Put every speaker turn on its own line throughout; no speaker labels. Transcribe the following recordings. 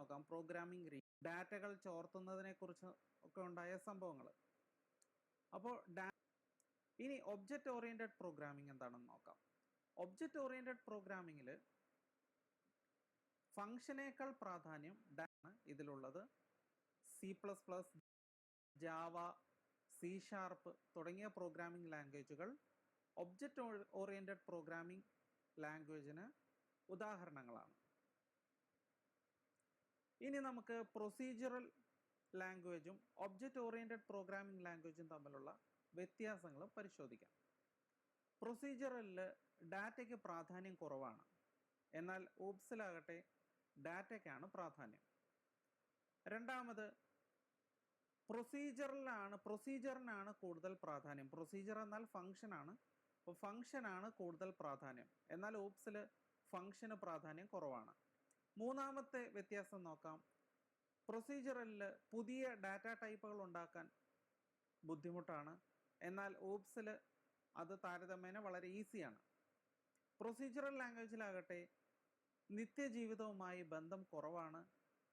നോക്കാം. പ്രോഗ്രാമിംഗ് രീതി, ഡാറ്റകൾ ചോർത്തുന്നതിനെ കുറിച്ച് ഒക്കെ ഉണ്ടായ സംഭവങ്ങൾ. അപ്പോൾ ഇനി ഒബ്ജക്റ്റ് ഓറിയന്റഡ് പ്രോഗ്രാമിംഗ് എന്താണെന്ന് നോക്കാം. ഒബ്ജക്റ്റ് ഓറിയന്റഡ് പ്രോഗ്രാമിങ്ങിൽ ഫംഗ്ഷനേക്കാൾ പ്രാധാന്യം ഇതിലുള്ളത്. C++, ജാവ, C# തുടങ്ങിയ പ്രോഗ്രാമിംഗ് ലാംഗ്വേജുകൾ ഒബ്ജക്റ്റ് ഓറിയന്റഡ് പ്രോഗ്രാമിംഗ് ലാംഗ്വേജിന് ഉദാഹരണങ്ങളാണ്. ഇനി നമുക്ക് പ്രൊസീജിയറൽ ലാംഗ്വേജും ഒബ്ജക്റ്റ് ഓറിയന്റഡ് പ്രോഗ്രാമിംഗ് ലാംഗ്വേജും തമ്മിലുള്ള വ്യത്യാസങ്ങൾ പരിശോധിക്കാം. പ്രൊസീജിയറലിൽ ഡാറ്റയ്ക്ക് പ്രാധാന്യം കുറവാണ്, എന്നാൽ ഓപ്സിലാകട്ടെ ഡാറ്റയ്ക്കാണ് പ്രാധാന്യം. രണ്ടാമത്, പ്രൊസീജിയറിനാണ് കൂടുതൽ പ്രാധാന്യം. പ്രൊസീജിയർ എന്നാൽ ഫംഗ്ഷനാണ്. അപ്പോൾ ഫംഗ്ഷനാണ് കൂടുതൽ പ്രാധാന്യം, എന്നാൽ ഓപ്സിൽ ഫംഗ്ഷന് പ്രാധാന്യം കുറവാണ്. മൂന്നാമത്തെ വ്യത്യാസം നോക്കാം. പ്രൊസീജിയറിൽ പുതിയ ഡാറ്റ ടൈപ്പുകൾ ഉണ്ടാക്കാൻ ബുദ്ധിമുട്ടാണ്, എന്നാൽ ഓപ്സിൽ അത് താരതമ്യേന വളരെ ഈസിയാണ്. പ്രൊസീജിയറൽ ലാംഗ്വേജിലാകട്ടെ നിത്യജീവിതവുമായി ബന്ധം കുറവാണ്,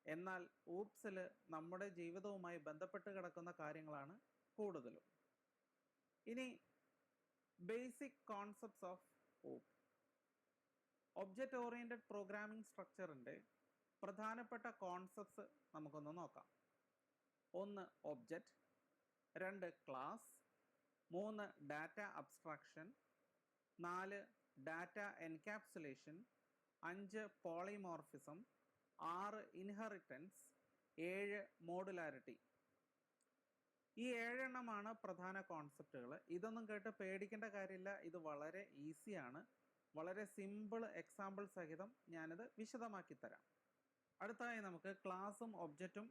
എന്നാൽ ഓപ്സിൽ നമ്മുടെ ജീവിതവുമായി ബന്ധപ്പെട്ട് കിടക്കുന്ന കാര്യങ്ങളാണ് കൂടുതലും. ഇനി basic concepts of OOP. Object oriented programming സ്ട്രക്ചറിൻ്റെ പ്രധാനപ്പെട്ട കോൺസെപ്റ്റ്സ് നമുക്കൊന്ന് നോക്കാം. 1. Object. 2. Class. 3. Data abstraction. 4. Data encapsulation. 5. Polymorphism. 6. Inheritance. 7. Modularity. ഈ 7 എണ്ണമാണ് പ്രധാന കോൺസെപ്റ്റുകൾ. ഇതൊന്നും കേട്ട് പേടിക്കേണ്ട കാര്യമില്ല. ഇത് വളരെ ഈസിയാണ്. വളരെ സിമ്പിൾ എക്സാമ്പിൾ സഹിതം ഞാനിത് വിശദമാക്കി തരാം. അടുത്തതായി നമുക്ക് ക്ലാസും ഒബ്ജക്റ്റും